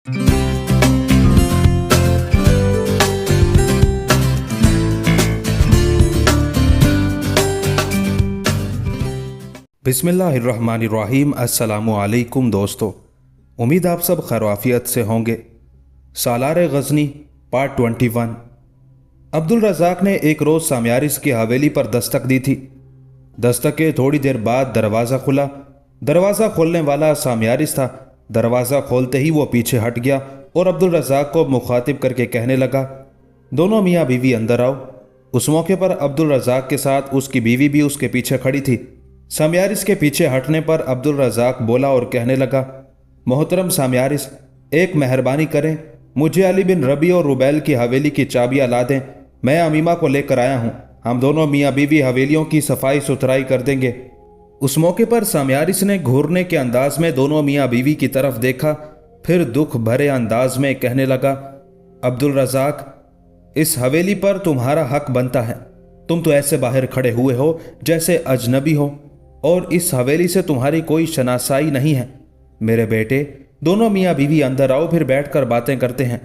बिस्मिल्लाहिर्रहमानिर्रहीम। अस्सलामु अलैकुम दोस्तों, उम्मीद आप सब खैरियत से होंगे। सालार गज़नी पार्ट 21। अब्दुल रज़ाक ने एक रोज़ सामयारिस की हवेली पर दस्तक दी थी। दस्तक के थोड़ी देर बाद दरवाज़ा खुला। दरवाज़ा खोलने वाला सामयारिस था। दरवाज़ा खोलते ही वो पीछे हट गया और अब्दुल रज़ाक को मुखातिब करके कहने लगा, दोनों मियाँ बीवी अंदर आओ। उस मौके पर अब्दुल रज़ाक के साथ उसकी बीवी भी उसके पीछे खड़ी थी। सामयारिस के पीछे हटने पर अब्दुल रज़ाक बोला और कहने लगा, मोहतरम सामयारिस, एक मेहरबानी करें, मुझे अली बिन रबी और रुबैल की हवेली की चाबियाँ ला दें। मैं अमीमा को लेकर आया हूँ। हम दोनों मियाँ बीवी हवेलियों की सफाई सुथराई कर देंगे। उस मौके पर सामयारिस ने घूरने के अंदाज में दोनों मियाँ बीवी की तरफ देखा, फिर दुख भरे अंदाज में कहने लगा, अब्दुल रज़ाक, इस हवेली पर तुम्हारा हक बनता है। तुम तो ऐसे बाहर खड़े हुए हो जैसे अजनबी हो और इस हवेली से तुम्हारी कोई शनासाई नहीं है। मेरे बेटे, दोनों मियाँ बीवी अंदर आओ, फिर बैठकर बातें करते हैं।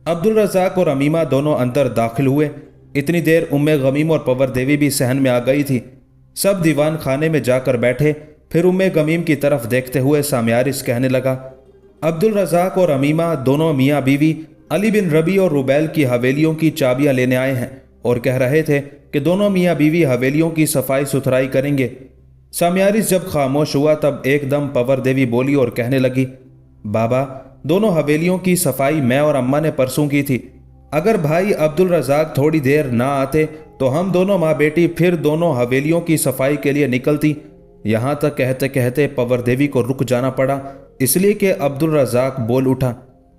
अब्दुल रज़ाक और अमीमा दोनों अंदर दाखिल हुए। इतनी देर उम्मे गमीम और पवर देवी भी सहन में आ गई थी। सब दीवान खाने में जाकर बैठे। फिर उम्मे गमीम की तरफ देखते हुए सामयारिस कहने लगा, अब्दुल रज़ाक और अमीमा दोनों मियाँ बीवी अली बिन रबी और रुबैल की हवेलियों की चाबियाँ लेने आए हैं और कह रहे थे कि दोनों मियाँ बीवी हवेलियों की सफाई सुथराई करेंगे। सामयारिस जब खामोश हुआ तब एकदम पवर देवी बोली और कहने लगी, बाबा, दोनों हवेलियों की सफाई मैं और अम्मा ने परसों की थी। अगर भाई अब्दुल रज़ाक थोड़ी देर ना आते तो हम दोनों माँ बेटी फिर दोनों हवेलियों की सफाई के लिए निकलती। यहाँ तक कहते कहते पवर देवी को रुक जाना पड़ा, इसलिए कि अब्दुल रज़ाक बोल उठा,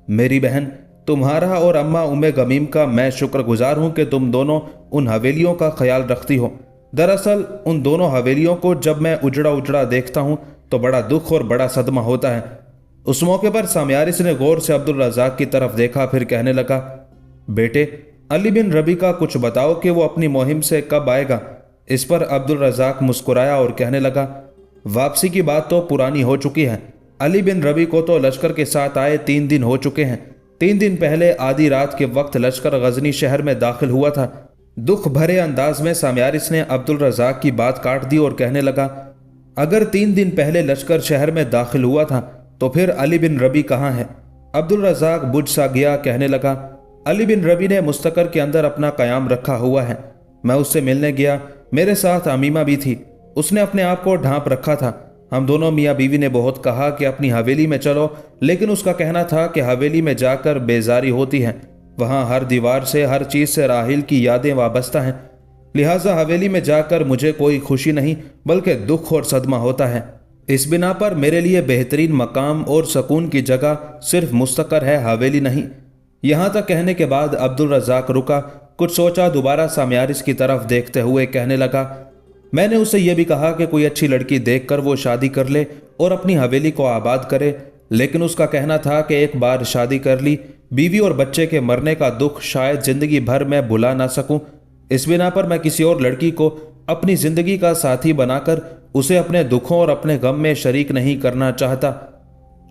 मेरी बहन, तुम्हारा और अम्मा उम्मे गमीम का मैं शुक्रगुजार हूँ कि तुम दोनों उन हवेलियों का ख्याल रखती हो। दरअसल उन दोनों हवेलियों को जब मैं उजड़ा उजड़ा देखता हूँ तो बड़ा दुख और बड़ा सदमा होता है। उस मौके पर सामयारिस ने गौर से अब्दुल रज़ाक की तरफ देखा, फिर कहने लगा, बेटे, अली बिन रबी का कुछ बताओ कि वो अपनी मुहिम से कब आएगा। इस पर अब्दुल रज़ाक मुस्कुराया और कहने लगा, वापसी की बात तो पुरानी हो चुकी है। अली बिन रबी को तो लश्कर के साथ आए 3 दिन हो चुके हैं। 3 दिन पहले आधी रात के वक्त लश्कर गजनी शहर में दाखिल हुआ था। दुख भरे अंदाज में सामयारिस ने अब्दुल रज़ाक की बात काट दी और कहने लगा, अगर 3 दिन पहले लश्कर शहर में दाखिल हुआ था तो फिर अली बिन रबी कहाँ है? अब्दुल रज़ाक बुझ सा गया, कहने लगा, अली बिन रबी ने मुस्तकर के अंदर अपना कयाम रखा हुआ है। मैं उससे मिलने गया, मेरे साथ अमीमा भी थी। उसने अपने आप को ढांप रखा था। हम दोनों मियाँ बीवी ने बहुत कहा कि अपनी हवेली में चलो, लेकिन उसका कहना था कि हवेली में जाकर बेजारी होती है। वहाँ हर दीवार से, हर चीज़ से राहिल की यादें वाबस्ता हैं। लिहाजा हवेली में जाकर मुझे कोई खुशी नहीं बल्कि दुख और सदमा होता है। इस बिना पर मेरे लिए बेहतरीन मकाम और सुकून की जगह सिर्फ मुस्तकर है, हवेली नहीं। यहाँ तक कहने के बाद अब्दुल रज़ाक रुका, कुछ सोचा, दोबारा सामयारिस की तरफ देखते हुए कहने लगा, मैंने उससे यह भी कहा कि कोई अच्छी लड़की देखकर वो शादी कर ले और अपनी हवेली को आबाद करे, लेकिन उसका कहना था कि एक बार शादी कर ली, बीवी और बच्चे के मरने का दुख शायद जिंदगी भर मैं भुला ना सकूं। इस बिना पर मैं किसी और लड़की को अपनी जिंदगी का साथी बनाकर उसे अपने दुखों और अपने गम में शरीक नहीं करना चाहता।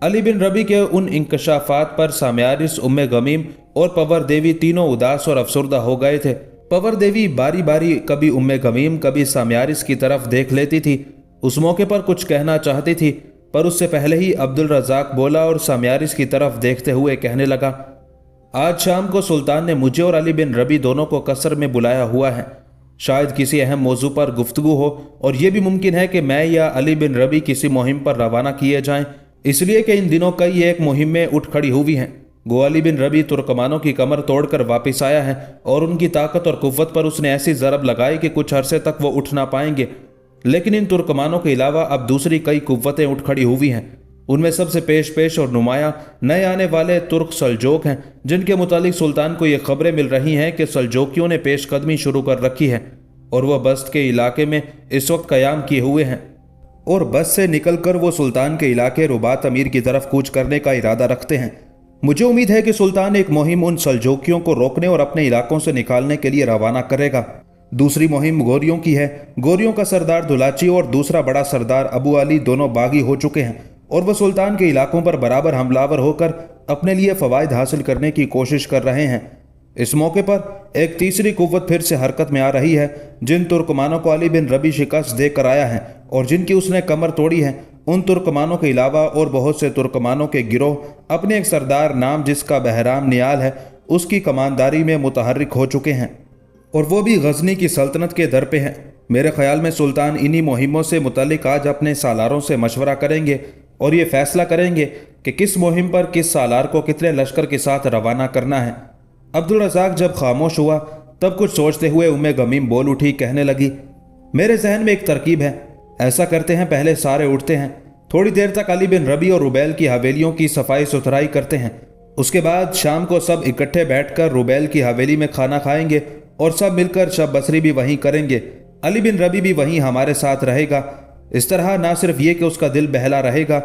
अली बिन रबी के उन इंकशाफात पर सामयारिस, उम्मे गमीम और पवर देवी तीनों उदास और अफसुर्दा हो गए थे। पवर देवी बारी बारी कभी उम्मे गमीम कभी सामयारिस की तरफ देख लेती थी। उस मौके पर कुछ कहना चाहती थी, पर उससे पहले ही अब्दुल रज़ाक बोला और सामयारिस की तरफ देखते हुए कहने लगा, आज शाम को सुल्तान ने मुझे और अली बिन रबी दोनों को कसर में बुलाया हुआ है। शायद किसी अहम मौजू पर गुफ्तगू हो और यह भी मुमकिन है कि मैं या अली बिन रबी किसी मुहिम पर रवाना किए जाएं, इसलिए कि इन दिनों कई एक मुहिम में उठ खड़ी हुई हैं। गो अली बिन रबी तुर्कमानों की कमर तोड़कर वापस आया है और उनकी ताकत और कुव्वत पर उसने ऐसी ज़रब लगाई कि कुछ अरसे तक वो उठ ना पाएंगे। लेकिन इन तुर्कमानों के अलावा अब दूसरी कई कुव्वतें उठ खड़ी हुई हैं। उनमें सबसे पेश और नुमाया नए आने वाले तुर्क सल्जोक हैं, जिनके मुतालिक सुल्तान को ये खबरें मिल रही हैं कि सल्जोकियों ने पेशकदमी शुरू कर रखी है और वह बस्त के इलाके में इस वक्त क़याम किए हुए हैं और बस से निकलकर वो सुल्तान के इलाके रुबात अमीर की तरफ कूच करने का इरादा रखते हैं। मुझे उम्मीद है कि सुल्तान एक मुहिम उन सल्जोकियों को रोकने और अपने इलाकों से निकालने के लिए रवाना करेगा। दूसरी मुहिम गोरियों की है। गोरियों का सरदार दुलाची और दूसरा बड़ा सरदार अबू अली दोनों बागी हो चुके हैं और वह सुल्तान के इलाकों पर बराबर हमलावर होकर अपने लिए फ़वाइद हासिल करने की कोशिश कर रहे हैं। इस मौके पर एक तीसरी कुव्वत फिर से हरकत में आ रही है। जिन तुर्कमानों को अली बिन रबी शिकस्त दे कर आया है और जिनकी उसने कमर तोड़ी है, उन तुर्कमानों के अलावा और बहुत से तुर्कमानों के गिरोह अपने एक सरदार नाम जिसका बहराम नियाल है, उसकी कमानदारी में मुतहर्रिक हो चुके हैं और वो भी गजनी की सल्तनत के दर पे हैं। मेरे ख्याल में सुल्तान इन्हीं मुहिमों से मुतल्लिक आज अपने सालारों से मशवरा करेंगे और ये फैसला करेंगे कि किस मुहिम पर किस सालार को कितने लश्कर के साथ रवाना करना है। अब्दुल रज़ाक जब खामोश हुआ तब कुछ सोचते हुए उम्मे गमीम बोल उठी, कहने लगी, मेरे जहन में एक तरकीब है। ऐसा करते हैं, पहले सारे उठते हैं, थोड़ी देर तक अली बिन रबी और रुबैल की हवेलियों की सफाई सुथराई करते हैं। उसके बाद शाम को सब इकट्ठे बैठकर रुबैल की हवेली में खाना खाएंगे और सब मिलकर शब बसरी भी वहीं करेंगे। अली बिन रबी भी वहीं हमारे साथ रहेगा। इस तरह ना सिर्फ ये कि उसका दिल बहला रहेगा,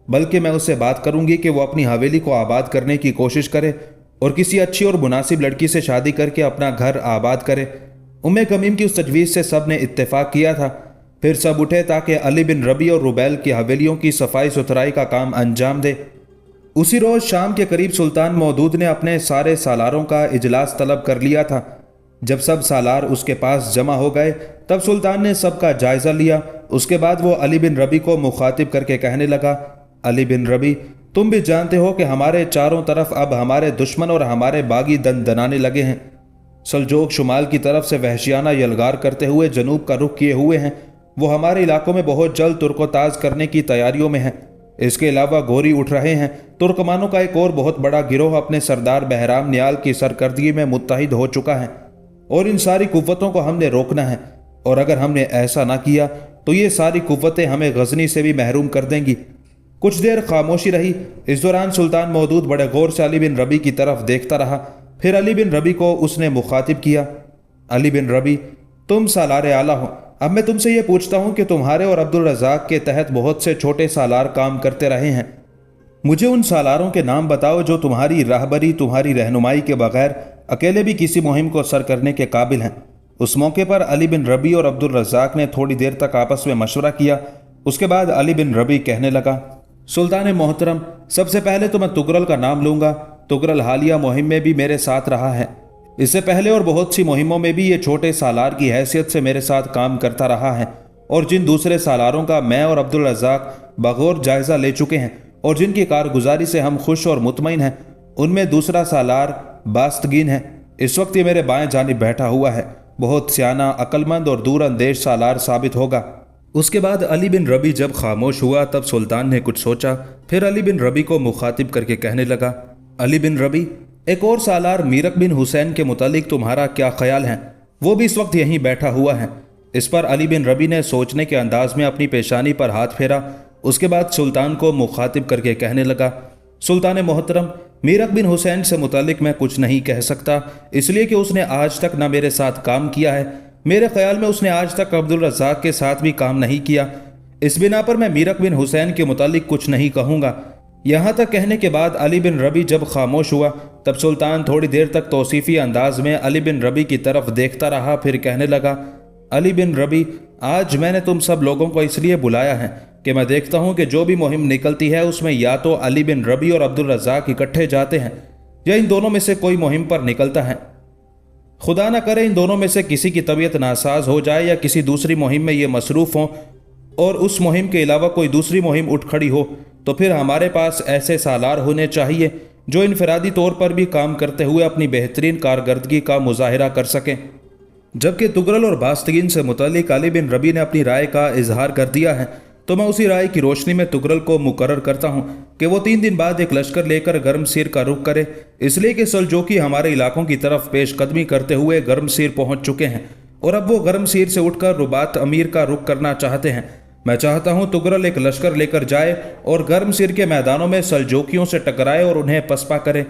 बल्कि मैं उससे बात करूंगी कि वो अपनी हवेली को आबाद करने की कोशिश करे और किसी अच्छी और मुनासिब लड़की से शादी करके अपना घर आबाद करे। उम्मे गमीम की उस तजवीज़ से सब ने इत्तेफाक किया था। फिर सब उठे ताकि अली बिन रबी और रुबैल की हवेलियों की सफाई सुथराई का काम अंजाम दे। उसी रोज़ शाम के करीब सुल्तान मौदूद ने अपने सारे सालारों का इजलास तलब कर लिया था। जब सब सालार उसके पास जमा हो गए तब सुल्तान ने सबका जायज़ा लिया। उसके बाद वो अली बिन रबी को मुखातिब करके कहने लगा, अली बिन रबी, तुम भी जानते हो कि हमारे चारों तरफ अब हमारे दुश्मन और हमारे बागी दनाने लगे हैं। सल्जोक शुमाल की तरफ से वहशियाना यलगार करते हुए जनूब का रुख किए हुए हैं। वो हमारे इलाकों में बहुत जल्द तुर्कोताज करने की तैयारियों में हैं। इसके अलावा गोरी उठ रहे हैं। तुर्कमानों का एक और बहुत बड़ा गिरोह अपने सरदार बहराम नियाल की सरकर्दगी में मुत्तहिद हो चुका है और इन सारी कुव्वतों को हमने रोकना है, और अगर हमने ऐसा ना किया तो ये सारी कुव्वतें हमें गजनी से भी महरूम कर देंगी। कुछ देर खामोशी रही। इस दौरान सुल्तान मौदूद बड़े गौर से अली बिन रबी की तरफ देखता रहा। फिर अली बिन रबी को उसने मुखातिब किया, अली बिन रबी, तुम सालार आला हो। अब मैं तुमसे ये पूछता हूँ कि तुम्हारे और अब्दुल रज़ाक के तहत बहुत से छोटे सालार काम करते रहे हैं। मुझे उन सालारों के नाम बताओ जो तुम्हारी राहबरी, तुम्हारी रहनुमाई के बगैर अकेले भी किसी मुहिम को सर करने के काबिल हैं। उस मौके पर अली बिन रबी और अब्दुल रज़ाक ने थोड़ी देर तक आपस में मशवरा किया। उसके बाद अली बिन रबी कहने लगा, सुल्तान मोहतरम, सबसे पहले तो मैं तुगरल का नाम लूँगा। तुगरल हालिया मुहिम में भी मेरे साथ रहा है। इससे पहले और बहुत सी मुहिमों में भी ये छोटे सालार की हैसियत से मेरे साथ काम करता रहा है, और जिन दूसरे सालारों का मैं और अब्दुल रज़ाक बगौर जायज़ा ले चुके हैं और जिनकी कारगुजारी से हम खुश और मुतमईन हैं, उनमें दूसरा सालार बास्तगीन है। इस वक्त ये मेरे बाएं जानिब बैठा हुआ है। बहुत सियाना, अक्लमंद और दूर अंदेश सालार साबित होगा। उसके बाद अली बिन रबी जब खामोश हुआ तब सुल्तान ने कुछ सोचा। फिर अली बिन रबी को मुखातिब करके कहने लगा, अली बिन रबी, एक और सालार मीरक बिन हुसैन के मुतालिक तुम्हारा क्या ख्याल है? वो भी इस वक्त यहीं बैठा हुआ है। इस पर अली बिन रबी ने सोचने के अंदाज में अपनी पेशानी पर हाथ फेरा। उसके बाद सुल्तान को मुखातिब करके कहने लगा, सुल्तान मोहतरम, मीरक बिन हुसैन से मुतालिक मैं कुछ नहीं कह सकता, इसलिए कि उसने आज तक ना मेरे साथ काम किया है। मेरे ख्याल में उसने आज तक अब्दुल रज़ाक के साथ भी काम नहीं किया। इस बिना पर मैं मीरक बिन हुसैन के मुतालिक कुछ नहीं कहूँगा। यहाँ तक कहने के बाद अली बिन रबी जब खामोश हुआ तब सुल्तान थोड़ी देर तक तौसीफ़ी अंदाज में अली बिन रबी की तरफ देखता रहा। फिर कहने लगा, अली बिन रबी, आज मैंने तुम सब लोगों को इसलिए बुलाया है कि मैं देखता हूँ कि जो भी मुहिम निकलती है उसमें या तो अली बिन रबी और अब्दुल रज़ाक इकट्ठे जाते हैं या इन दोनों में से कोई मुहिम पर निकलता है। खुदा न करे इन दोनों में से किसी की तबीयत नासाज हो जाए या किसी दूसरी मुहिम में ये मसरूफ़ हों और उस मुहिम के अलावा कोई दूसरी मुहिम उठ खड़ी हो, तो फिर हमारे पास ऐसे सालार होने चाहिए जो इनफरादी तौर पर भी काम करते हुए अपनी बेहतरीन कारकर्दगी का मुजाहिरा कर सकें। जबकि तुगरल और बास्तगीन से मुतालिक अली बिन रबी ने अपनी राय का इजहार कर दिया है, तो मैं उसी राय की रोशनी में तुगरल को मुकर्रर करता हूँ कि वो 3 दिन बाद एक लश्कर लेकर गर्म सीर का रुख करे, इसलिए कि सल्जोकी हमारे इलाकों की तरफ पेशकदमी करते हुए गर्म सीर पहुँच चुके हैं और अब वो गर्म सीर से उठकर रुबात अमीर का रुख करना चाहते हैं। मैं चाहता हूँ तुगरल एक लश्कर लेकर जाए और गर्म सिर के मैदानों में सल्जोकियों से टकराए और उन्हें पसपा करे।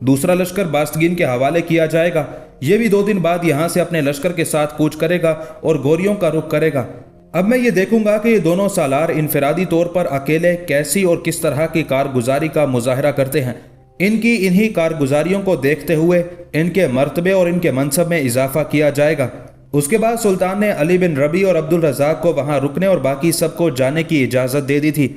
दूसरा लश्कर बास्तगीन के हवाले किया जाएगा। ये भी 2 दिन बाद यहाँ से अपने लश्कर के साथ कूच करेगा और गोरियों का रुख करेगा। अब मैं ये देखूंगा कि ये दोनों सालार इनफरादी तौर पर अकेले कैसी और किस तरह की कारगुजारी का मुजाहरा करते हैं। इनकी इन्हीं कारगुजारियों को देखते हुए इनके मर्तबे और इनके मनसब में इजाफा किया जाएगा। उसके बाद सुल्तान ने अली बिन रबी और अब्दुल रज़ाक को वहां रुकने और बाकी सबको जाने की इजाज़त दे दी थी।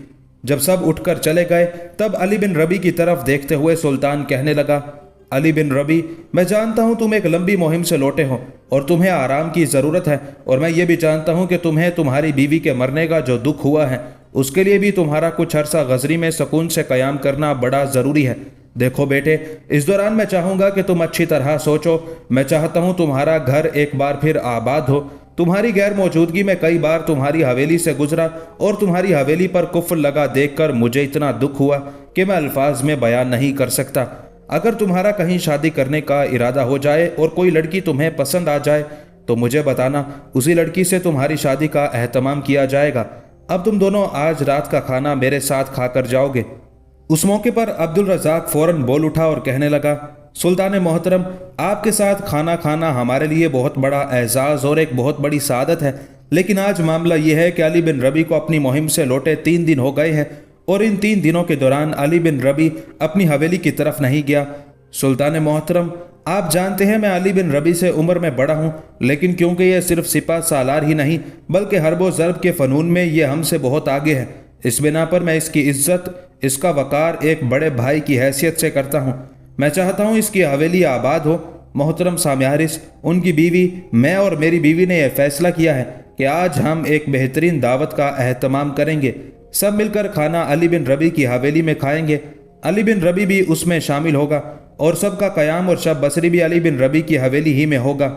जब सब उठकर चले गए तब अली बिन रबी की तरफ देखते हुए सुल्तान कहने लगा, अली बिन रबी, मैं जानता हूं तुम एक लंबी मुहिम से लौटे हो और तुम्हें आराम की ज़रूरत है, और मैं ये भी जानता हूं कि तुम्हें तुम्हारी बीवी के मरने का जो दुख हुआ है उसके लिए भी तुम्हारा कुछ अरसा गजनी में सुकून से क़याम करना बड़ा ज़रूरी है। देखो बेटे, इस दौरान मैं चाहूँगा कि तुम अच्छी तरह सोचो। मैं चाहता हूँ तुम्हारा घर एक बार फिर आबाद हो। तुम्हारी गैर मौजूदगी में कई बार तुम्हारी हवेली से गुजरा और तुम्हारी हवेली पर कुफ्र लगा देखकर मुझे इतना दुख हुआ कि मैं अल्फाज में बयान नहीं कर सकता। अगर तुम्हारा कहीं शादी करने का इरादा हो जाए और कोई लड़की तुम्हें पसंद आ जाए तो मुझे बताना, उसी लड़की से तुम्हारी शादी का एहतमाम किया जाएगा। अब तुम दोनों आज रात का खाना मेरे साथ खाकर जाओगे। उस मौके पर अब्दुल रज़ाक फौरन बोल उठा और कहने लगा, सुल्तान मोहतरम, आपके साथ खाना खाना हमारे लिए बहुत बड़ा एजाज़ और एक बहुत बड़ी सआदत है, लेकिन आज मामला यह है कि अली बिन रबी को अपनी मुहिम से लौटे 3 दिन हो गए हैं और इन 3 दिनों के दौरान अली बिन रबी अपनी हवेली की तरफ नहीं गया। सुल्तान मोहतरम, आप जानते हैं मैं अली बिन रबी से उम्र में बड़ा हूँ, लेकिन क्योंकि यह सिर्फ सिपा सालार ही नहीं बल्कि हर्ब व ज़र्ब के फ़नून में यह हमसे बहुत आगे है। इस बिना पर मैं इसकी इज्जत, इसका वक़ार एक बड़े भाई की हैसियत से करता हूँ। मैं चाहता हूँ इसकी हवेली आबाद हो। मोहतरम सामी हारिस, उनकी बीवी, मैं और मेरी बीवी ने यह फैसला किया है कि आज हम एक बेहतरीन दावत का एहतमाम करेंगे। सब मिलकर खाना अली बिन रबी की हवेली में खाएंगे। अली बिन रबी भी उसमें शामिल होगा और सबका क़याम और शब बसरी भी अली बिन रबी की हवेली ही में होगा।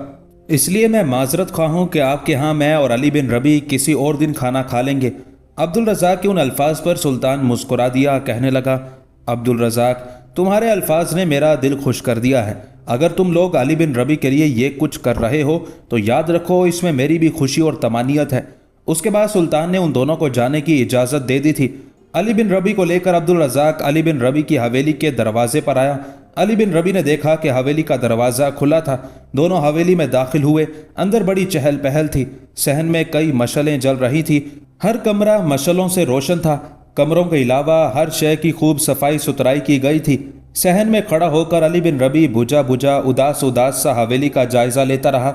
इसलिए मैं माजरत ख्वाह हूँ कि आपके यहाँ मैं और अली बिन रबी किसी और दिन खाना खा लेंगे। अब्दुल रज़ाक के उन अल्फाज पर सुल्तान मुस्कुरा दिया, कहने लगा, अब्दुल रज़ाक, तुम्हारे अल्फाज ने मेरा दिल खुश कर दिया है। अगर तुम लोग अली बिन रबी के लिए ये कुछ कर रहे हो तो याद रखो इसमें मेरी भी खुशी और तमानियत है। उसके बाद सुल्तान ने उन दोनों को जाने की इजाज़त दे दी थी। अली बिन रबी को लेकर अब्दुल रज़ाक अली बिन रबी की हवेली के दरवाजे पर आया। अली बिन रबी ने देखा कि हवेली का दरवाज़ा खुला था। दोनों हवेली में दाखिल हुए। अंदर बड़ी चहल पहल थी। सहन में कई मशलें जल रही थी। हर कमरा मशलों से रोशन था। कमरों के अलावा हर शय की खूब सफाई सुथराई की गई थी। सहन में खड़ा होकर अली बिन रबी बुझा बुझा उदास उदास सा हवेली का जायजा लेता रहा।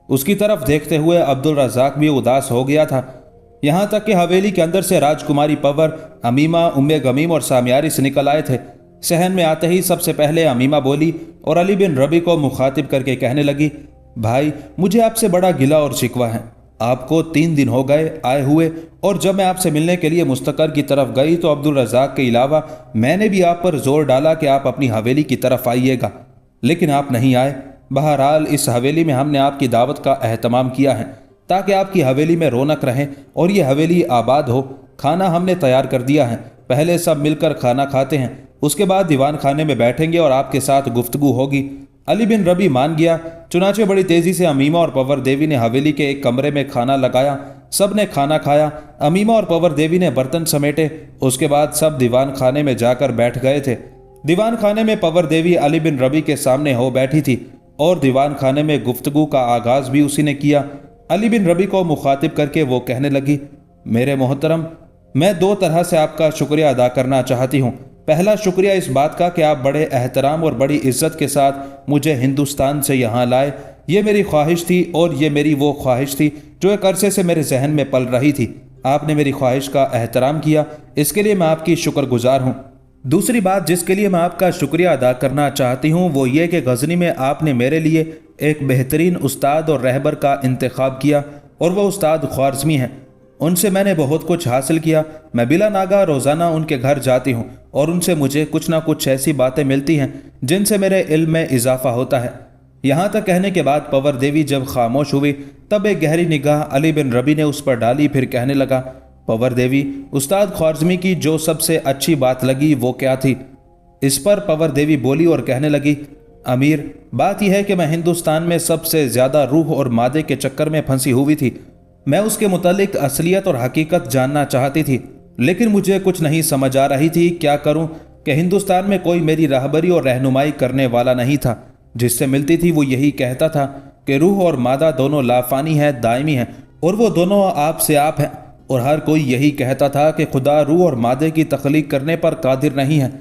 उसकी तरफ देखते हुए अब्दुल रज़ाक भी उदास हो गया था। यहाँ तक कि हवेली के अंदर से राजकुमारी पवर, अमीमा, उम्मे गमीम और सामी हारिस निकल आए थे। सहन में आते ही सबसे पहले अमीमा बोली और अली बिन रबी को मुखातिब करके कहने लगी, भाई, मुझे आपसे बड़ा गिला और शिकवा है। आपको 3 दिन हो गए आए हुए, और जब मैं आपसे मिलने के लिए मुस्तकर की तरफ गई तो अब्दुल रज़ाक के अलावा मैंने भी आप पर जोर डाला कि आप अपनी हवेली की तरफ आइएगा, लेकिन आप नहीं आए। बहरहाल इस हवेली में हमने आपकी दावत का एहतमाम किया है ताकि आपकी हवेली में रौनक रहे और ये हवेली आबाद हो। खाना हमने तैयार कर दिया है। पहले सब मिलकर खाना खाते हैं, उसके बाद दीवान खाने में बैठेंगे और आपके साथ गुफ्तगू होगी। अली बिन रबी मान गया। चुनाचे बड़ी तेजी से अमीमा और पवर देवी ने हवेली के एक कमरे में खाना लगाया। सब ने खाना खाया। अमीमा और पवर देवी ने बर्तन समेटे। उसके बाद सब दीवान खाने में जाकर बैठ गए थे। दीवान खाने में पवर देवी अली बिन रबी के सामने हो बैठी थी और दीवान खाने में गुफ्तगू का आगाज भी उसी ने किया। अली बिन रबी को मुखातिब करके वो कहने लगी, मेरे मोहतरम, मैं 2 तरह से आपका शुक्रिया अदा करना चाहती हूँ। पहला शुक्रिया इस बात का कि आप बड़े एहतराम और बड़ी इज्जत के साथ मुझे हिंदुस्तान से यहाँ लाए। ये मेरी ख्वाहिश थी और ये मेरी वो ख्वाहिश थी जो एक अरसे से मेरे जहन में पल रही थी। आपने मेरी ख्वाहिश का एहतराम किया, इसके लिए मैं आपकी शुक्रगुजार हूँ। दूसरी बात जिसके लिए मैं आपका शुक्रिया अदा करना चाहती हूँ वो ये कि गजनी में आपने मेरे लिए एक बेहतरीन उस्ताद और रहबर का इंतखाब किया और वह उस्ताद ख्वारज़मी हैं। उनसे मैंने बहुत कुछ हासिल किया। मैं बिला नागा रोज़ाना उनके घर जाती हूँ और उनसे मुझे कुछ ना कुछ ऐसी बातें मिलती हैं जिनसे मेरे इल्म में इजाफा होता है। यहाँ तक कहने के बाद पवर देवी जब खामोश हुई तब एक गहरी निगाह अली बिन रबी ने उस पर डाली। फिर कहने लगा, पवर देवी, उस्ताद ख्वारज़मी की जो सबसे अच्छी बात लगी वो क्या थी? इस पर पवर देवी बोली और कहने लगी, अमीर, बात यह है कि मैं हिंदुस्तान में सबसे ज़्यादा रूह और मादे के चक्कर में फंसी हुई थी। मैं उसके मुतालिक असलियत और हकीकत जानना चाहती थी, लेकिन मुझे कुछ नहीं समझ आ रही थी क्या करूं कि हिंदुस्तान में कोई मेरी राहबरी और रहनुमाई करने वाला नहीं था। जिससे मिलती थी वो यही कहता था कि रूह और मादा दोनों लाफानी है, दायमी है और वो दोनों आप से आप हैं। और हर कोई यही कहता था कि खुदा रूह और मादे की तख्लीक करने पर कादिर नहीं है।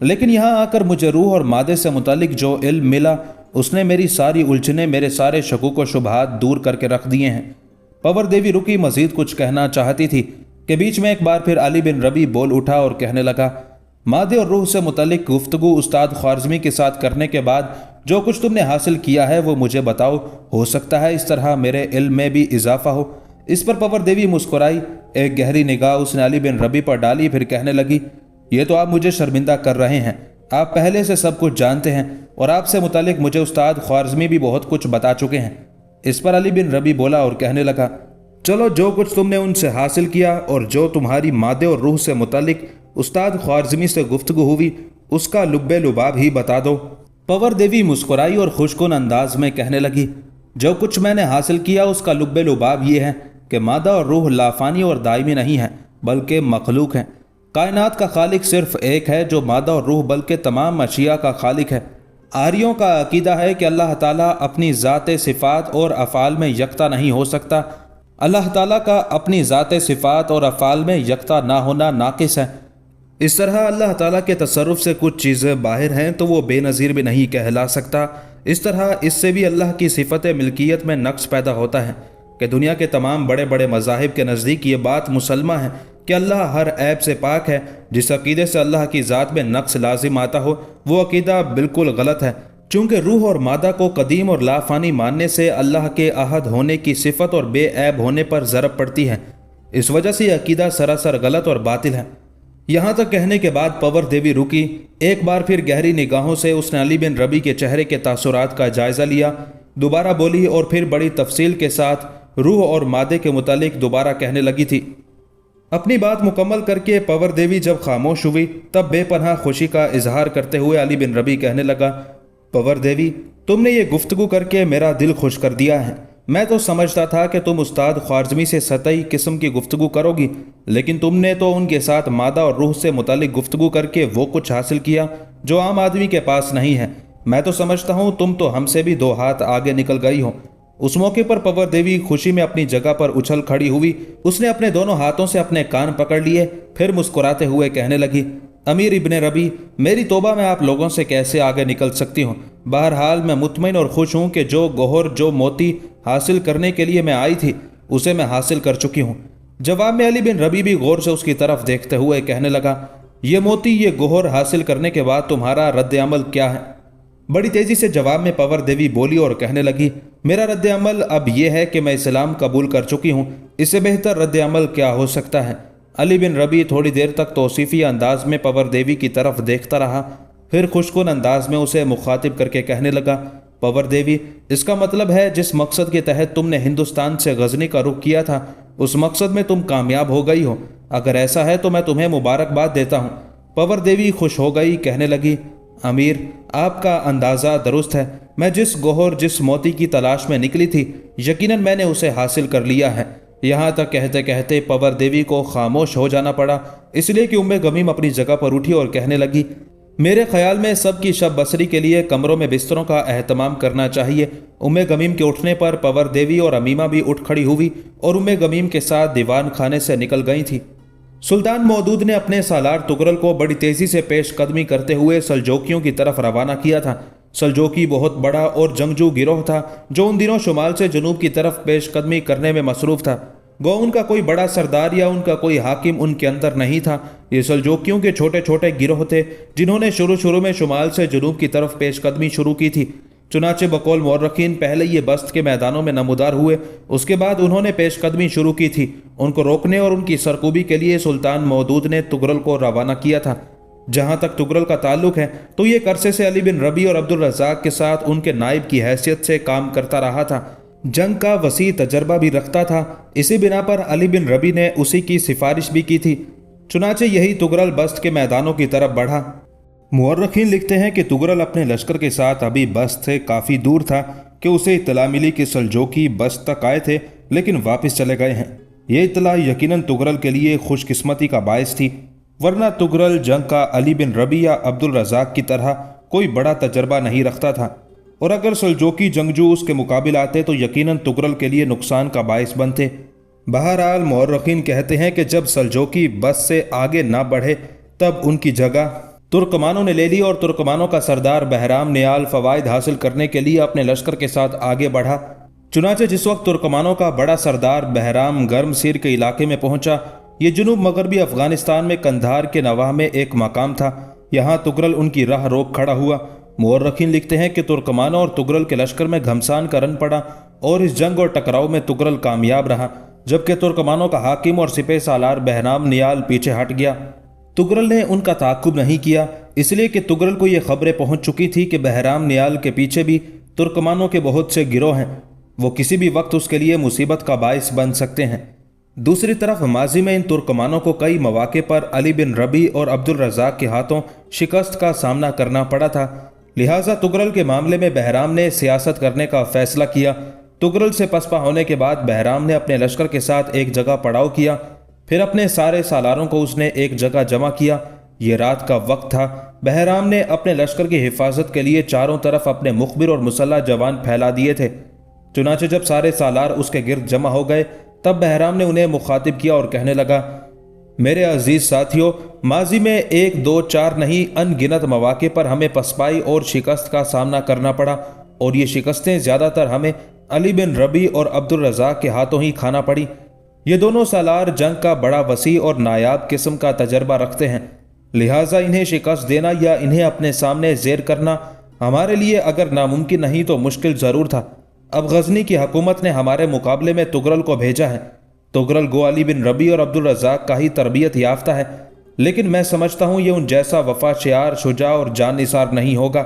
लेकिन यहाँ आकर मुझे रूह और मादे से मुतालिक जो इल्म मिला उसने मेरी सारी उलझने, मेरे सारे शकूक व शुबहात दूर करके रख दिए हैं। पवर देवी रुकी, मजीद कुछ कहना चाहती थी کہ बीच में एक बार फिर अली बिन रबी बोल उठा और कहने लगा, मादे और रूह से मुतल्लिक गुफ्तगू उस्ताद ख्वारिज़मी के साथ करने के बाद जो कुछ तुमने हासिल किया है वो मुझे बताओ, हो सकता है इस तरह मेरे इल्म में भी इजाफा हो। इस पर पवर देवी मुस्कुराई, एक गहरी निगाह उसने अली बिन रबी पर डाली, फिर कहने लगी, ये तो आप मुझे शर्मिंदा कर रहे हैं, आप पहले से सब कुछ जानते हैं और आपसे मुतालिक मुझे उस्ताद ख्वारिज़मी भी बहुत कुछ बता चुके हैं। इस पर अली बिन रबी बोला और कहने लगा, चलो जो कुछ तुमने उनसे हासिल किया और जो तुम्हारी मादे और रूह से मुतालिक उस्ताद ख्वारिज़मी से गुफ्तगू हुई उसका लुब्बे लुबाब ही बता दो। पवर देवी मुस्कुराई और खुशकुन अंदाज में कहने लगी, जो कुछ मैंने हासिल किया उसका लुब्बे लुबाब ये है कि मादा और रूह लाफानी और दायमी नहीं है बल्कि मखलूक हैं। कायनात का खालिक सिर्फ एक है जो मादा और रूह बल्कि तमाम अशिया का खालिक है। आर्यों का अकीदा है कि अल्लाह ताला अपनी ज़ात सिफ़ात और अफ़ाल में यकता नहीं हो सकता। अल्लाह ताला का अपनी ज़ात सिफ़ात और अफ़ाल में यकता ना होना नाक़िस है। इस तरह अल्लाह ताला के तसर्रुफ़ से कुछ चीज़ें बाहर हैं तो वो बेनज़ीर भी नहीं कहला सकता। इस तरह इससे भी अल्लाह की सिफ़त मिल्कियत में नक्स पैदा होता है कि दुनिया के तमाम बड़े बड़े मज़ाहिब के नज़दीक ये बात मुसल्मा है कि अल्लाह हर ऐब से पाक है। जिस अकीदे से अल्लाह की ज़ात में नक्स लाजिम आता हो वो अकीदा बिल्कुल गलत है, चूँकि रूह और मादा को कदीम और लाफानी मानने से अल्लाह के अहद होने की सिफ़त और बेऐब होने पर ज़रब पड़ती है। इस वजह से यह अकीदा सरासर गलत और बातिल है। यहाँ तक कहने के बाद पवर देवी रुकी। एक बार फिर गहरी निगाहों से उसने अली बिन रबी के चेहरे के तासुरात का जायज़ा लिया, दोबारा बोली और फिर बड़ी तफसील के साथ रूह और मादे के मुतालिक दोबारा कहने लगी थी। अपनी बात मुकम्मल करके पवर देवी जब खामोश हुई तब बेपनाह खुशी का इजहार करते हुए अली बिन रबी कहने लगा, पवर देवी, तुमने ये गुफ्तगू करके मेरा दिल खुश कर दिया है। मैं तो समझता था कि तुम उस्ताद ख्वारिज़मी से सतही किस्म की गुफ्तगू करोगी, लेकिन तुमने तो उनके साथ मादा और रूह से मुतालिक गुफ्तगू करके वो कुछ हासिल किया जो आम आदमी के पास नहीं है। मैं तो समझता हूँ तुम तो हमसे भी 2 हाथ आगे निकल गई हो। उस मौके पर पवर देवी खुशी में अपनी जगह पर उछल खड़ी हुई। उसने अपने दोनों हाथों से अपने कान पकड़ लिए, फिर मुस्कुराते हुए कहने लगी, अमीर इब्ने रबी, मेरी तौबा मैं आप लोगों से कैसे आगे निकल सकती हूँ। बहरहाल मैं मुतमईन और खुश हूँ कि जो गोहर जो मोती हासिल करने के लिए मैं आई थी उसे मैं हासिल कर चुकी हूँ। जवाब में अली बिन रबी भी गौर से उसकी तरफ देखते हुए कहने लगा, ये मोती ये गोहर हासिल करने के बाद तुम्हारा रद्द अमल क्या है? बड़ी तेज़ी से जवाब में पवर देवी बोली और कहने लगी, मेरा रद्द अमल अब यह है कि मैं इस्लाम कबूल कर चुकी हूँ। इससे बेहतर रद्द अमल क्या हो सकता है? अली बिन रबी थोड़ी देर तक तौसीफ़ी अंदाज में पवर देवी की तरफ देखता रहा, फिर खुशकुन अंदाज में उसे मुखातिब करके कहने लगा, पवर देवी, इसका मतलब है जिस मकसद के तहत तुमने हिंदुस्तान से गजनी का रुख किया था उस मकसद में तुम कामयाब हो गई हो। अगर ऐसा है तो मैं तुम्हें मुबारकबाद देता हूँ। पवर देवी खुश हो गई, कहने लगी, अमीर, आपका अंदाज़ा दुरुस्त है। मैं जिस गोहर जिस मोती की तलाश में निकली थी यकीनन मैंने उसे हासिल कर लिया है। यहाँ तक कहते कहते पवर देवी को खामोश हो जाना पड़ा, इसलिए कि उम्मे गमीम अपनी जगह पर उठी और कहने लगी, मेरे ख्याल में सबकी शब बसरी के लिए कमरों में बिस्तरों का एहतमाम करना चाहिए। उम्मे गमीम के उठने पर पवर देवी और अमीमा भी उठ खड़ी हुई और उम्मे गमीम के साथ दीवान खाने से निकल गई थी। सुल्तान मौदूद ने अपने सालार तुगरल को बड़ी तेज़ी से पेश कदमी करते हुए सल्जोकियों की तरफ रवाना किया था। सल्जोकी बहुत बड़ा और जंगजू गिरोह था जो उन दिनों शुमाल से जनूब की तरफ पेश कदमी करने में मसरूफ़ था। गो उनका कोई बड़ा सरदार या उनका कोई हाकिम उनके अंदर नहीं था। ये सल्जोकियों के छोटे छोटे गिरोह थे जिन्होंने शुरू में शुमाल से जनूब की तरफ पेशकदमी शुरू की थी। चुनाचे बकौल मौर्रखीन पहले ये बस्त के मैदानों में नमूदार हुए, उसके बाद उन्होंने पेशकदमी शुरू की थी। उनको रोकने और उनकी सरकूबी के लिए सुल्तान मौदूद ने तुगरल को रवाना किया था। जहाँ तक तुगरल का ताल्लुक है तो ये अरसे से अली बिन रबी और अब्दुल रज़ाक के साथ उनके नायब की हैसियत से काम करता रहा था। जंग का वसी तजर्बा भी रखता था। इसी बिना पर अली बिन रबी ने उसी की सिफारिश भी की थी। चुनाचे यही तुगरल बस्त के मैदानों की तरफ बढ़ा। मुअर्रिखीन लिखते हैं कि तुगरल अपने लश्कर के साथ अभी बस्त से काफ़ी दूर था कि उसे इत्तला मिली कि सल्जोकी बस्त तक आए थे लेकिन वापस चले गए हैं। ये इत्तला यकीनन तुगरल के लिए खुशकिस्मती का बायस थी, वरना तुगरल जंग का अली बिन रबी या अब्दुल रज़ाक की तरह कोई बड़ा तजर्बा नहीं रखता था, और अगर सल्जोकी जंगजू उसके मुकाबिल आते तो यकीनन तुगरल के लिए नुकसान का बायस बनते। बहरहाल मुअर्रिखीन कहते हैं कि जब सल्जोकी बस से आगे ना बढ़े तब उनकी जगह तुर्कमानों ने ले ली और तुर्कमानों का सरदार बहराम नियाल फ़वाइद हासिल करने के लिए अपने लश्कर के साथ आगे बढ़ा। चुनाचे जिस वक्त तुर्कमानों का बड़ा सरदार बहराम गर्म सिर के इलाके में पहुंचा یہ جنوب مغربی افغانستان میں کندھار کے نواح میں ایک مقام تھا۔ یہاں تغرل ان کی راہ روک کھڑا ہوا۔ مورخین لکھتے ہیں کہ ترکمانوں اور تغرل کے لشکر میں گھمسان کا رن پڑا اور اس جنگ اور ٹکراؤ میں تغرل کامیاب رہا، جبکہ ترکمانوں کا حاکم اور سپہ سالار بہرام نیال پیچھے ہٹ گیا۔ تغرل نے ان کا تعاقب نہیں کیا، اس لیے کہ تغرل کو یہ خبریں پہنچ چکی تھی کہ بہرام نیال کے پیچھے بھی ترکمانوں کے بہت سے گروہ ہیں، وہ کسی بھی وقت اس کے لیے مصیبت کا باعث بن سکتے ہیں۔ دوسری طرف ماضی میں ان ترکمانوں کو کئی مواقع پر علی بن ربیع اور عبد الرزاق کے ہاتھوں شکست کا سامنا کرنا پڑا تھا، لہٰذا تغرل کے معاملے میں بہرام نے سیاست کرنے کا فیصلہ کیا۔ تغرل سے پسپا ہونے کے بعد بہرام نے اپنے لشکر کے ساتھ ایک جگہ پڑاؤ کیا، پھر اپنے سارے سالاروں کو اس نے ایک جگہ جمع کیا۔ یہ رات کا وقت تھا۔ بہرام نے اپنے لشکر کی حفاظت کے لیے چاروں طرف اپنے مخبر اور مسلح جوان پھیلا دیے تھے۔ چنانچہ جب سارے سالار اس کے گرد جمع ہو گئے تب بہرام نے انہیں مخاطب کیا اور کہنے لگا، میرے عزیز ساتھیوں، ماضی میں 1 2 4 نہیں ان گنت مواقع پر ہمیں پسپائی اور شکست کا سامنا کرنا پڑا، اور یہ شکستیں زیادہ تر ہمیں علی بن ربیع اور عبد الرزاق کے ہاتھوں ہی کھانا پڑی۔ یہ دونوں سالار جنگ کا بڑا وسیع اور نایاب قسم کا تجربہ رکھتے ہیں، لہٰذا انہیں شکست دینا یا انہیں اپنے سامنے زیر کرنا ہمارے لیے اگر ناممکن نہیں تو مشکل ضرور تھا۔ اب غزنی کی حکومت نے ہمارے مقابلے میں تغرل کو بھیجا ہے۔ تغرل گو علی بن ربیع اور عبد الرزاق کا ہی تربیت یافتہ ہے، لیکن میں سمجھتا ہوں یہ ان جیسا وفا شعار، شجاع اور جان نثار نہیں ہوگا۔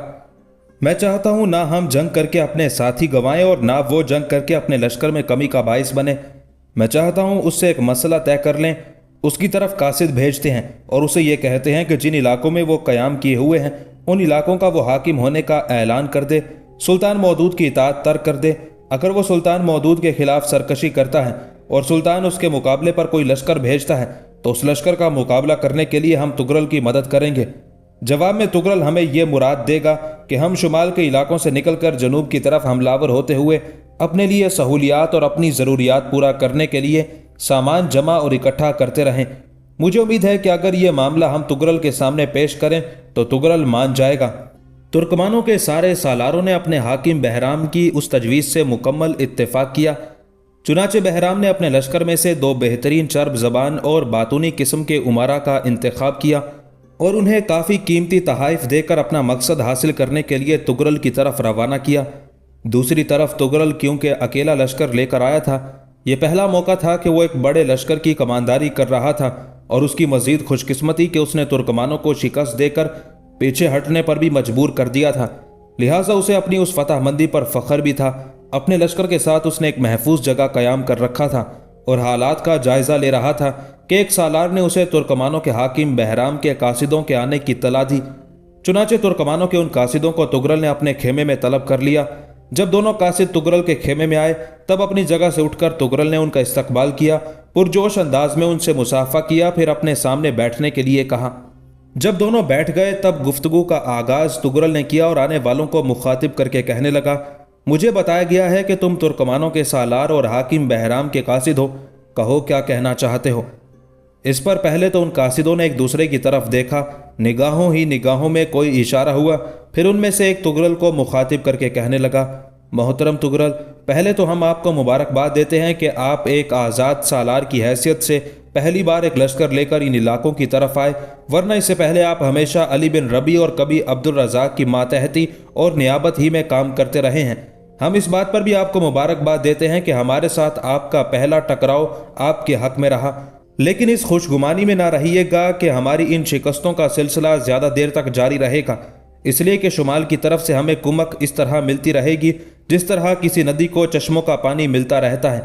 میں چاہتا ہوں نہ ہم جنگ کر کے اپنے ساتھی گنوائیں اور نہ وہ جنگ کر کے اپنے لشکر میں کمی کا باعث بنے۔ میں چاہتا ہوں اس سے ایک مسئلہ طے کر لیں، اس کی طرف قاصد بھیجتے ہیں اور اسے یہ کہتے ہیں کہ جن علاقوں میں وہ قیام کیے ہوئے ہیں ان علاقوں کا وہ حاکم ہونے کا اعلان کر دے، سلطان مودود کی اطاعت ترک کر دے۔ اگر وہ سلطان مودود کے خلاف سرکشی کرتا ہے اور سلطان اس کے مقابلے پر کوئی لشکر بھیجتا ہے تو اس لشکر کا مقابلہ کرنے کے لیے ہم تغرل کی مدد کریں گے۔ جواب میں تغرل ہمیں یہ مراد دے گا کہ ہم شمال کے علاقوں سے نکل کر جنوب کی طرف حملہ ہوتے ہوئے اپنے لیے سہولیات اور اپنی ضروریات پورا کرنے کے لیے سامان جمع اور اکٹھا کرتے رہیں۔ مجھے امید ہے کہ اگر یہ معاملہ ہم تغرل کے سامنے پیش کریں تو تغرل مان جائے گا۔ ترکمانوں کے سارے سالاروں نے اپنے حاکم بہرام کی اس تجویز سے مکمل اتفاق کیا۔ چنانچہ بہرام نے اپنے لشکر میں سے 2 بہترین چرب زبان اور باتونی قسم کے امراء کا انتخاب کیا اور انہیں کافی قیمتی تحائف دے کر اپنا مقصد حاصل کرنے کے لیے تغرل کی طرف روانہ کیا۔ دوسری طرف تغرل کیونکہ اکیلا لشکر لے کر آیا تھا، یہ پہلا موقع تھا کہ وہ ایک بڑے لشکر کی کمانداری کر رہا تھا، اور اس کی مزید خوش قسمتی کہ اس نے ترکمانوں کو شکست دے کر پیچھے ہٹنے پر بھی مجبور کر دیا تھا، لہٰذا اسے اپنی اس فتح مندی پر فخر بھی تھا۔ اپنے لشکر کے ساتھ اس نے ایک محفوظ جگہ قیام کر رکھا تھا اور حالات کا جائزہ لے رہا تھا کہ ایک سالار نے اسے ترکمانوں کے حاکم بہرام کے قاصدوں کے آنے کی اطلاع دی۔ چنانچہ ترکمانوں کے ان قاصدوں کو تغرل نے اپنے خیمے میں طلب کر لیا۔ جب دونوں قاصد تغرل کے خیمے میں آئے تب اپنی جگہ سے اٹھ کر تغرل نے ان کا استقبال کیا، پرجوش انداز میں ان سے مصافحہ کیا، پھر اپنے سامنے بیٹھنے کے لیے کہا۔ جب دونوں بیٹھ گئے تب گفتگو کا آغاز تغرل نے کیا اور آنے والوں کو مخاطب کر کے کہنے لگا، مجھے بتایا گیا ہے کہ تم ترکمانوں کے سالار اور حاکم بہرام کے قاصد ہو، کہو کیا کہنا چاہتے ہو۔ اس پر پہلے تو ان قاصدوں نے ایک دوسرے کی طرف دیکھا، نگاہوں ہی نگاہوں میں کوئی اشارہ ہوا، پھر ان میں سے ایک تغرل کو مخاطب کر کے کہنے لگا، محترم تغرل، پہلے تو ہم آپ کو مبارکباد دیتے ہیں کہ آپ ایک آزاد سالار کی حیثیت سے پہلی بار ایک لشکر لے کر ان علاقوں کی طرف آئے، ورنہ اس سے پہلے آپ ہمیشہ علی بن ربیع اور کبھی عبد الرزاق کی ماتحتی اور نیابت ہی میں کام کرتے رہے ہیں۔ ہم اس بات پر بھی آپ کو مبارکباد دیتے ہیں کہ ہمارے ساتھ آپ کا پہلا ٹکراؤ آپ کے حق میں رہا، لیکن اس خوش گمانی میں نہ رہیے گا کہ ہماری ان شکستوں کا سلسلہ زیادہ دیر تک جاری رہے گا، اس لیے کہ شمال کی طرف سے ہمیں کمک اس طرح ملتی رہے گی جس طرح کسی ندی کو چشموں کا پانی ملتا رہتا ہے۔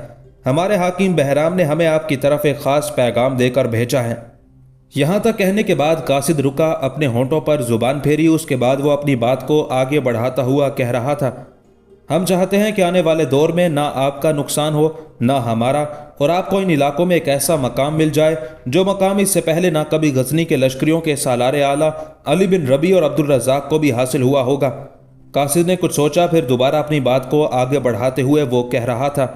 ہمارے حاکم بہرام نے ہمیں آپ کی طرف ایک خاص پیغام دے کر بھیجا ہے۔ یہاں تک کہنے کے بعد قاصد رکا، اپنے ہونٹوں پر زبان پھیری، اس کے بعد وہ اپنی بات کو آگے بڑھاتا ہوا کہہ رہا تھا، ہم چاہتے ہیں کہ آنے والے دور میں نہ آپ کا نقصان ہو نہ ہمارا، اور آپ کو ان علاقوں میں ایک ایسا مقام مل جائے جو مقام اس سے پہلے نہ کبھی غزنی کے لشکریوں کے سالار اعلیٰ علی بن ربیع اور عبد الرزاق کو بھی حاصل ہوا ہوگا۔ قاصد نے کچھ سوچا، پھر دوبارہ اپنی بات کو آگے بڑھاتے ہوئے وہ کہہ رہا تھا،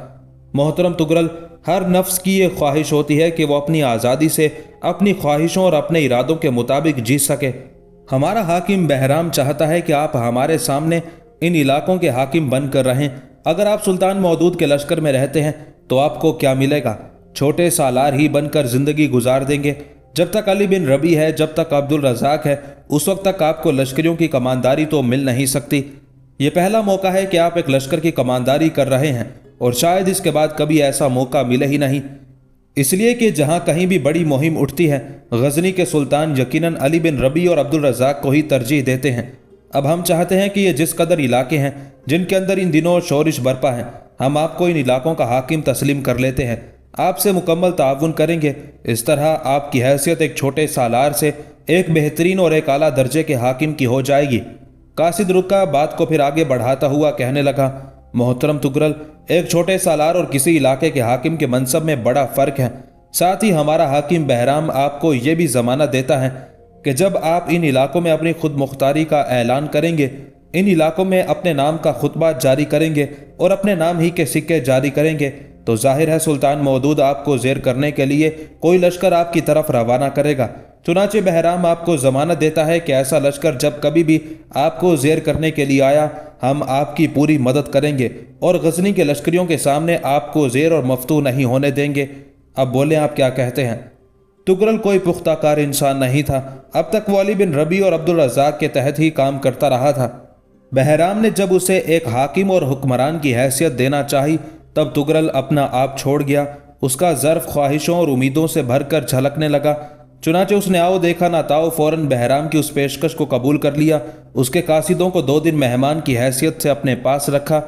محترم تغرل، ہر نفس کی یہ خواہش ہوتی ہے کہ وہ اپنی آزادی سے اپنی خواہشوں اور اپنے ارادوں کے مطابق جی سکے۔ ہمارا حاکم بہرام چاہتا ہے کہ آپ ہمارے سامنے ان علاقوں کے حاکم بن کر رہیں۔ اگر آپ سلطان مودود کے لشکر میں رہتے ہیں تو آپ کو کیا ملے گا؟ छोटे सालार ही बनकर जिंदगी गुजार देंगे। जब तक अली बिन रबी है, जब तक अब्दुल रज़ाक है, उस वक्त तक आपको लश्करियों की कमानदारी तो मिल नहीं सकती। ये पहला मौका है कि आप एक लश्कर की कमानदारी कर रहे हैं और शायद इसके बाद कभी ऐसा मौका मिले ही नहीं, इसलिए कि जहां कहीं भी बड़ी मुहिम उठती है गजनी के सुल्तान यकीनन अली बिन रबी और अब्दुल रज़ाक को ही तरजीह देते हैं। अब हम चाहते हैं कि ये जिस कदर इलाके हैं जिनके अंदर इन दिनों शोरिश बरपा है, हम आपको इन इलाकों का हाकिम तस्लीम कर लेते हैं, आपसे मुकम्मल ताउन करेंगे। इस तरह आपकी हैसियत एक छोटे सालार से एक बेहतरीन और एक आला दर्जे के हाकिम की हो जाएगी। कासिद रुका बात को फिर आगे बढ़ाता हुआ कहने लगा, मोहतरम तुगरल, एक छोटे सालार और किसी इलाके के हाकिम के मनसब में बड़ा फ़र्क है। साथ ही हमारा हाकिम बहराम आपको ये भी ज़मानत देता है कि जब आप इन इलाकों में अपनी खुद मुख्तारी का ऐलान करेंगे, इन इलाकों में अपने नाम का खुतबा जारी करेंगे और अपने नाम ही के सिक्के जारी करेंगे, तो जाहिर है सुल्तान मौदूद आपको ज़ेर करने के लिए कोई लश्कर आपकी तरफ रवाना करेगा। चुनाचे बहराम आपको ज़मानत देता है कि ऐसा लश्कर जब कभी भी आपको ज़ेर करने के लिए आया, हम आपकी पूरी मदद करेंगे और गजनी के लश्करियों के सामने आपको ज़ेर और मफ्तू नहीं होने देंगे। अब बोलें आप क्या कहते हैं। तुगरल कोई पुख्ता कार इंसान नहीं था। अब तक वो अली बिन रबी और अब्दुल रज़ाक के तहत ही काम करता रहा था। बहराम ने जब उसे एक हाकिम और हुक्मरान की हैसियत देना चाही, तब तुगरल अपना आप छोड़ गया। उसका ज़र्फ ख्वाहिशों और उम्मीदों से भरकर झलकने लगा। चुनाचे उसने आओ देखा ना ताओ फौरन बहराम की उस पेशकश को कबूल कर लिया। उसके कासिदों को 2 दिन मेहमान की हैसियत से अपने पास रखा।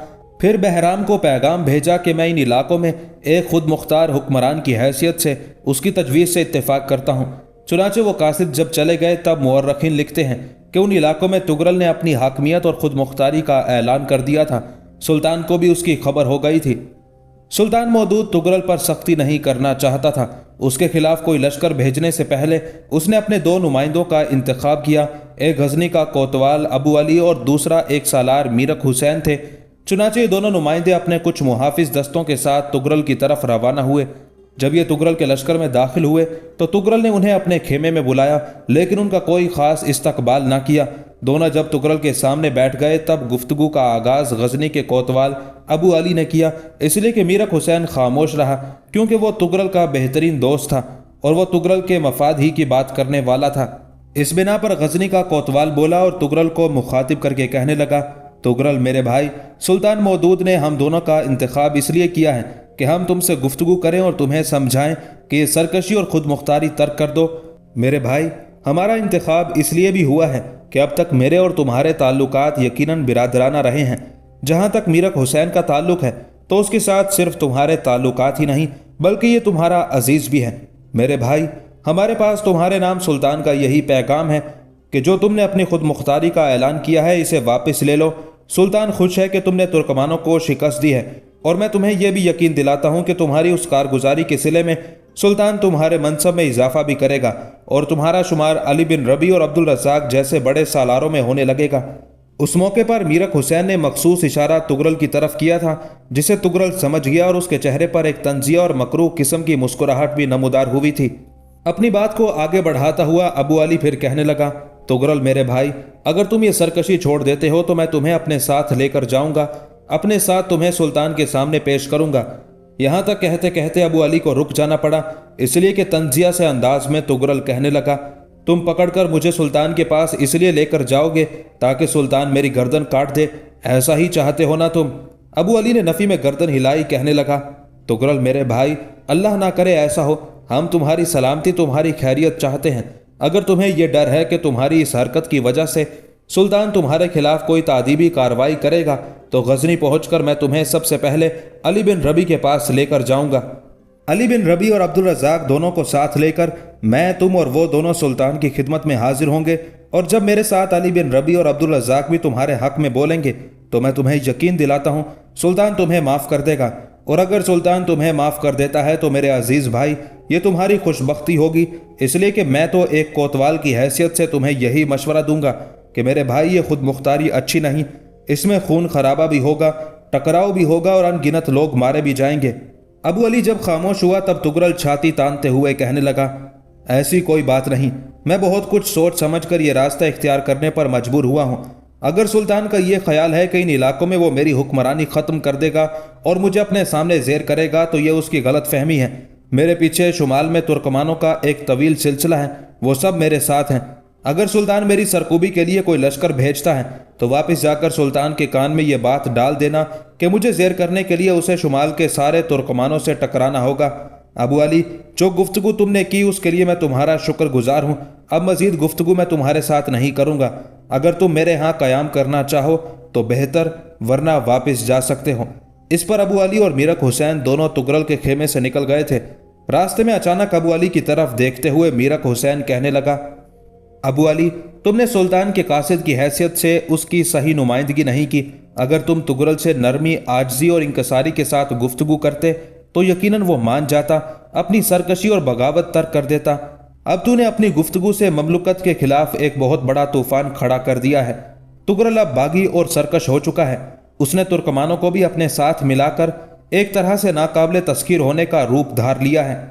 फिर बहराम को पैगाम भेजा कि मैं इन इलाकों में एक खुद मुख्तार हुक्मरान की हैसियत से उसकी तजवीज़ से इत्तेफाक करता हूँ। चुनाचे वो कासिद जब चले गए, तब मुअर्रखीन लिखते हैं कि उन इलाकों में तुगरल ने अपनी हाकमियत और खुद मुख्तारी का ऐलान कर दिया था। सुल्तान को भी उसकी खबर हो गई थी। सुल्तान मौदूद तुगरल पर सख्ती नहीं करना चाहता था। उसके खिलाफ कोई लश्कर भेजने से पहले उसने अपने 2 नुमाइंदों का इंतखाब किया। एक गजनी का कोतवाल अबू अली और दूसरा एक सालार मीरक हुसैन थे। चुनाचे ये दोनों नुमाइंदे अपने कुछ मुहाफिज दस्तों के साथ तुगरल की तरफ रवाना हुए। जब ये तुगरल के लश्कर में दाखिल हुए तो तुगरल ने उन्हें अपने खेमे में बुलाया, लेकिन उनका कोई खास इस्तकबाल ना किया। दोनों जब तुगरल के सामने बैठ गए, तब गुफ्तगू का आगाज़ गजनी के कोतवाल अबू अली ने किया, इसलिए कि मीरक हुसैन खामोश रहा, क्योंकि वो तुगरल का बेहतरीन दोस्त था और वह तुगरल के मफाद ही की बात करने वाला था। इस बिना पर गजनी का कोतवाल बोला और तुगरल को मुखातिब करके कहने लगा, तुगरल मेरे भाई, सुल्तान मौदूद ने हम दोनों का इंतखाब इसलिए किया है कि हम तुमसे गुफ्तगू करें और तुम्हें समझाएं कि ये सरकशी और खुद मुख्तारी तर्क कर दो। मेरे भाई, हमारा इंतखाब इसलिए भी हुआ है कि अब तक मेरे और तुम्हारे ताल्लुकात यकीनन बिरादराना रहे हैं। जहाँ तक मीरक हुसैन का ताल्लुक है तो उसके साथ सिर्फ तुम्हारे ताल्लुकात ही नहीं बल्कि ये तुम्हारा अजीज़ भी है। मेरे भाई, हमारे पास तुम्हारे नाम सुल्तान का यही पैगाम है कि जो तुमने अपनी खुद मुख्तारी का ऐलान किया है, इसे वापस ले लो। सुल्तान खुश है कि तुमने तुर्कमानों को शिकस्त दी है और मैं तुम्हें यह भी यकीन दिलाता हूँ कि तुम्हारी उस कारगुजारी के सिले में सुल्तान तुम्हारे मनसब में इजाफा भी करेगा और तुम्हारा शुमार अली बिन रबी और अब्दुल रज़ाक जैसे बड़े सालारों में होने लगेगा। उस मौके पर मीरक हुसैन ने मखसूस इशारा तुगरल की तरफ किया था, जिसे तुगरल समझ गया और उसके चेहरे पर एक तंजिया और मकरूह किस्म की मुस्कुराहट भी नमूदार हुई थी। अपनी बात को आगे बढ़ाता हुआ अबू अली फिर कहने लगा, तुगरल मेरे भाई, अगर तुम ये सरकशी छोड़ देते हो तो मैं तुम्हें अपने साथ लेकर जाऊंगा, अपने साथ तुम्हें सुल्तान के सामने पेश करूंगा। यहाँ तक कहते कहते अबू अली को रुक जाना पड़ा, इसलिए कि तंजिया से अंदाज में तुगरल कहने लगा, तुम पकड़कर मुझे सुल्तान के पास इसलिए लेकर जाओगे ताकि सुल्तान मेरी गर्दन काट दे, ऐसा ही चाहते हो ना तुम? अबू अली ने नफ़ी में गर्दन हिलाई, कहने लगा, तुगरल मेरे भाई, अल्लाह ना करे ऐसा हो, हम तुम्हारी सलामती, तुम्हारी खैरियत चाहते हैं। अगर तुम्हें यह डर है कि तुम्हारी इस हरकत की वजह से सुल्तान तुम्हारे खिलाफ कोई तादीबी कार्रवाई करेगा, तो गजनी पहुंचकर मैं तुम्हें सबसे पहले अली बिन रबी के पास लेकर जाऊंगा। अली बिन रबी और अब्दुल रज़ाक दोनों को साथ लेकर मैं, तुम और वो दोनों सुल्तान की खिदमत में हाजिर होंगे, और जब मेरे साथ अली बिन रबी और अब्दुल रज़ाक भी तुम्हारे हक में बोलेंगे तो मैं तुम्हें यकीन दिलाता हूँ सुल्तान तुम्हें माफ़ कर देगा। और अगर सुल्तान तुम्हें माफ़ कर देता है तो मेरे अजीज़ भाई, ये तुम्हारी खुशबख्ती होगी, इसलिए कि मैं तो एक कोतवाल की हैसियत से तुम्हें यही मशवरा दूंगा कि मेरे भाई, ये खुद मुख्तारी अच्छी नहीं, इसमें खून खराबा भी होगा, टकराव भी होगा और अनगिनत लोग मारे भी जाएंगे। अबू अली जब खामोश हुआ तब तुगरल छाती तानते हुए कहने लगा, ऐसी कोई बात नहीं, मैं बहुत कुछ सोच समझ कर ये रास्ता इख्तियार करने पर मजबूर हुआ हूँ। अगर सुल्तान का ये ख्याल है कि इन इलाकों में वो मेरी हुक्मरानी ख़त्म कर देगा और मुझे अपने सामने ज़ेर करेगा तो ये उसकी गलत फहमी है। میرے پیچھے شمال میں ترکمانوں کا ایک طویل سلسلہ ہے، وہ سب میرے ساتھ ہیں۔ اگر سلطان میری سرکوبی کے لیے کوئی لشکر بھیجتا ہے تو واپس جا کر سلطان کے کان میں یہ بات ڈال دینا کہ مجھے زیر کرنے کے لیے اسے شمال کے سارے ترکمانوں سے ٹکرانا ہوگا۔ ابو علی، جو گفتگو تم نے کی اس کے لیے میں تمہارا شکر گزار ہوں۔ اب مزید گفتگو میں تمہارے ساتھ نہیں کروں گا۔ اگر تم میرے ہاں قیام کرنا چاہو تو بہتر، ورنہ واپس جا سکتے ہو۔ اس پر ابو علی اور میرک حسین دونوں تغرل کے خیمے سے نکل گئے تھے۔ راستے میں اچانک ابو علی کی طرف دیکھتے ہوئے میرک حسین کہنے لگا، ابو علی، تم نے سلطان کے قاصد کی حیثیت سے اس کی صحیح نمائندگی نہیں کی۔ اگر تم تغرل سے نرمی، عاجزی اور انکساری کے ساتھ گفتگو کرتے تو یقیناً وہ مان جاتا، اپنی سرکشی اور بغاوت ترک کر دیتا۔ اب تو نے اپنی گفتگو سے مملکت کے خلاف ایک بہت بڑا طوفان کھڑا کر دیا ہے۔ تغرل اب باغی اور سرکش ہو چکا ہے۔ اس نے ترکمانوں کو بھی اپنے ساتھ ملا کر ایک طرح سے ناقابل تذکیر ہونے کا روپ دھار لیا ہے۔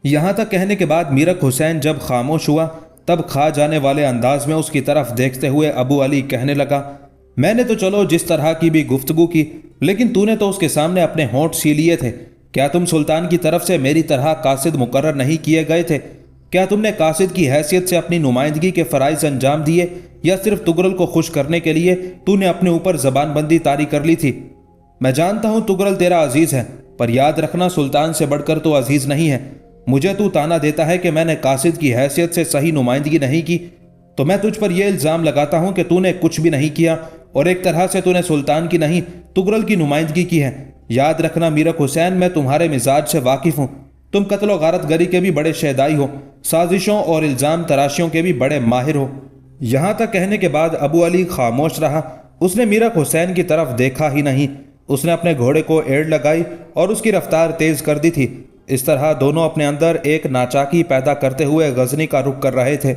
یہاں تک کہنے کے بعد میرک حسین جب خاموش ہوا تب کھا جانے والے انداز میں اس کی طرف دیکھتے ہوئے ابو علی کہنے لگا، میں نے تو چلو جس طرح کی بھی گفتگو کی، لیکن تو نے تو اس کے سامنے اپنے ہونٹ سی لیے تھے۔ کیا تم سلطان کی طرف سے میری طرح قاصد مقرر نہیں کیے گئے تھے؟ کیا تم نے قاصد کی حیثیت سے اپنی نمائندگی کے فرائض انجام دیے، یا صرف تغرل کو خوش کرنے کے لیے تو نے اپنے اوپر زبان بندی طاری کر لی تھی؟ میں جانتا ہوں تغرل تیرا عزیز ہے، پر یاد رکھنا سلطان سے بڑھ کر تو عزیز نہیں ہے۔ مجھے تو تانا دیتا ہے کہ میں نے قاصد کی حیثیت سے صحیح نمائندگی نہیں کی، تو میں تجھ پر یہ الزام لگاتا ہوں کہ تو نے کچھ بھی نہیں کیا اور ایک طرح سے تو نے سلطان کی نہیں تغرل کی نمائندگی کی ہے۔ یاد رکھنا میرک حسین، میں تمہارے مزاج سے واقف ہوں۔ تم قتل و غارت گری کے بھی بڑے شیدائی ہو، سازشوں اور الزام تراشیوں کے بھی بڑے ماہر ہو۔ یہاں تک کہنے کے بعد ابو علی خاموش رہا۔ اس نے میرک حسین کی طرف دیکھا ہی نہیں۔ اس نے اپنے گھوڑے کو ایڑ لگائی اور اس کی رفتار تیز کر دی تھی۔ اس طرح دونوں اپنے اندر ایک ناچاکی پیدا کرتے ہوئے غزنی کا رخ کر رہے تھے۔